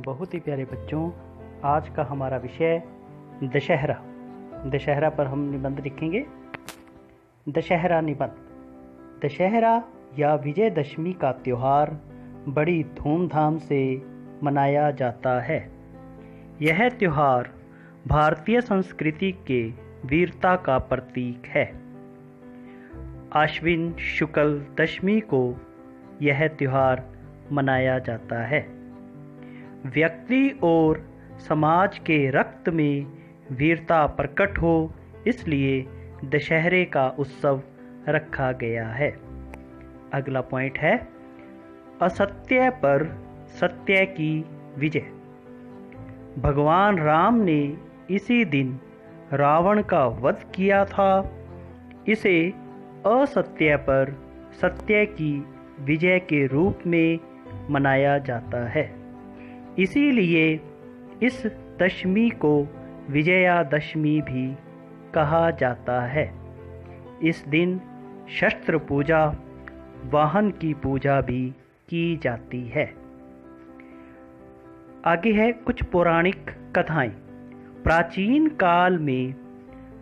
बहुत ही प्यारे बच्चों, आज का हमारा विषय दशहरा। दशहरा पर हम निबंध लिखेंगे। दशहरा निबंध। दशहरा या विजयदशमी का त्यौहार बड़ी धूमधाम से मनाया जाता है। यह त्यौहार भारतीय संस्कृति के वीरता का प्रतीक है। आश्विन शुक्ल दशमी को यह त्यौहार मनाया जाता है। व्यक्ति और समाज के रक्त में वीरता प्रकट हो, इसलिए दशहरे का उत्सव रखा गया है। अगला पॉइंट है असत्य पर सत्य की विजय। भगवान राम ने इसी दिन रावण का वध किया था। इसे असत्य पर सत्य की विजय के रूप में मनाया जाता है। इसीलिए इस दशमी को विजयादशमी भी कहा जाता है। इस दिन शस्त्र पूजा, वाहन की पूजा भी की जाती है। आगे है कुछ पौराणिक कथाएं। प्राचीन काल में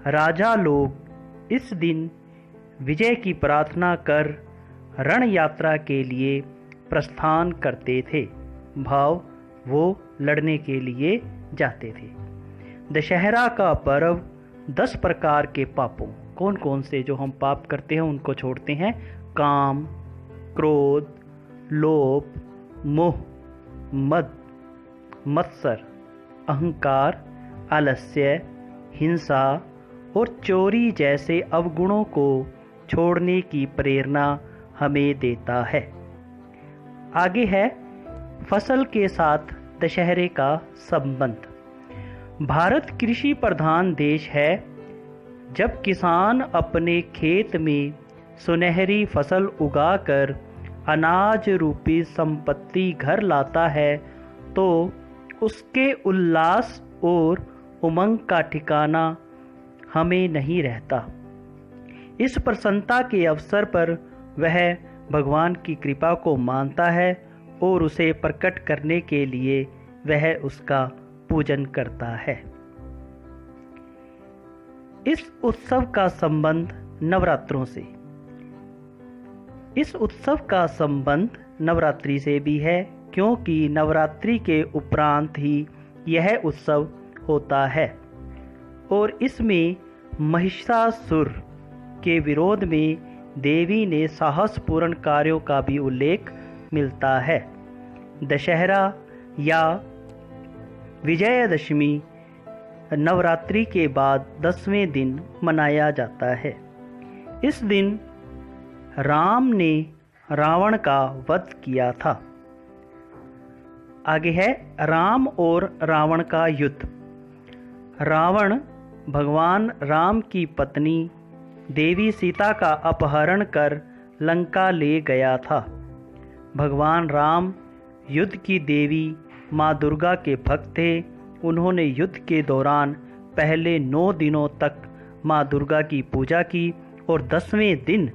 राजा लोग इस दिन विजय की प्रार्थना कर रण यात्रा के लिए प्रस्थान करते थे। भाव वो लड़ने के लिए जाते थे। दशहरा का पर्व 10 प्रकार के पापों, कौन कौन से जो हम पाप करते हैं उनको छोड़ते हैं। काम, क्रोध, लोभ, मोह, मद, मत्सर, अहंकार, आलस्य, हिंसा और चोरी जैसे अवगुणों को छोड़ने की प्रेरणा हमें देता है। आगे है फसल के साथ दशहरे का संबंध। भारत कृषि प्रधान देश है। जब किसान अपने खेत में सुनहरी फसल उगाकर अनाज रूपी संपत्ति घर लाता है, तो उसके उल्लास और उमंग का ठिकाना हमें नहीं रहता। इस प्रसन्नता के अवसर पर वह भगवान की कृपा को मानता है और उसे प्रकट करने के लिए वह उसका पूजन करता है। इस उत्सव का संबंध नवरात्रों से। इस उत्सव का संबंध नवरात्रि से भी है, क्योंकि नवरात्रि के उपरांत ही यह उत्सव होता है और इसमें महिषासुर के विरोध में देवी ने साहसपूर्ण कार्यों का भी उल्लेख मिलता है। दशहरा या विजयदशमी नवरात्रि के बाद 10वें दिन मनाया जाता है। इस दिन राम ने रावण का वध किया था। आगे है राम और रावण का युद्ध। रावण भगवान राम की पत्नी देवी सीता का अपहरण कर लंका ले गया था। भगवान राम युद्ध की देवी माँ दुर्गा के भक्त थे। उन्होंने युद्ध के दौरान पहले 9 दिनों तक माँ दुर्गा की पूजा की और 10वें दिन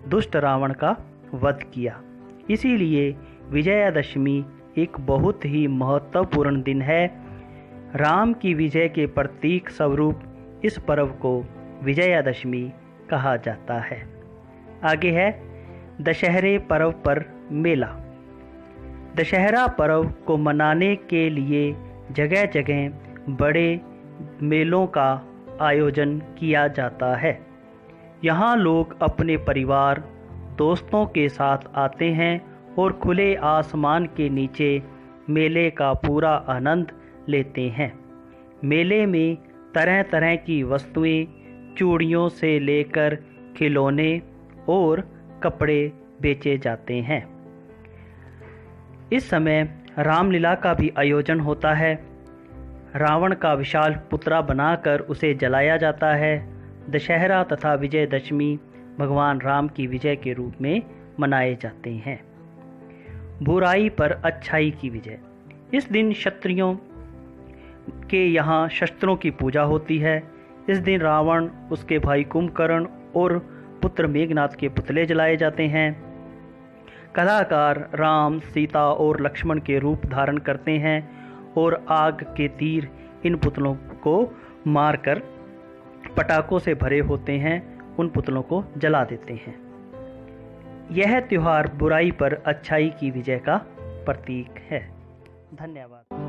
दुष्ट रावण का वध किया। इसीलिए विजयादशमी एक बहुत ही महत्वपूर्ण दिन है। राम की विजय के प्रतीक स्वरूप इस पर्व को विजयादशमी कहा जाता है। आगे है दशहरे पर्व पर मेला। दशहरा पर्व को मनाने के लिए जगह जगह बड़े मेलों का आयोजन किया जाता है। यहाँ लोग अपने परिवार, दोस्तों के साथ आते हैं और खुले आसमान के नीचे मेले का पूरा आनंद लेते हैं। मेले में तरह तरह की वस्तुएं, चूड़ियों से लेकर खिलौने और कपड़े बेचे जाते हैं। इस समय रामलीला का भी आयोजन होता है। रावण का विशाल पुतला बनाकर उसे जलाया जाता है। दशहरा तथा विजयदशमी भगवान राम की विजय के रूप में मनाए जाते हैं। बुराई पर अच्छाई की विजय। इस दिन क्षत्रियों के यहाँ शस्त्रों की पूजा होती है। इस दिन रावण, उसके भाई कुंभकर्ण और पुत्र मेघनाथ के पुतले जलाए जाते हैं। कलाकार राम, सीता और लक्ष्मण के रूप धारण करते हैं और आग के तीर इन पुतलों को मारकर पटाखों से भरे होते हैं, उन पुतलों को जला देते हैं। यह त्योहार बुराई पर अच्छाई की विजय का प्रतीक है। धन्यवाद।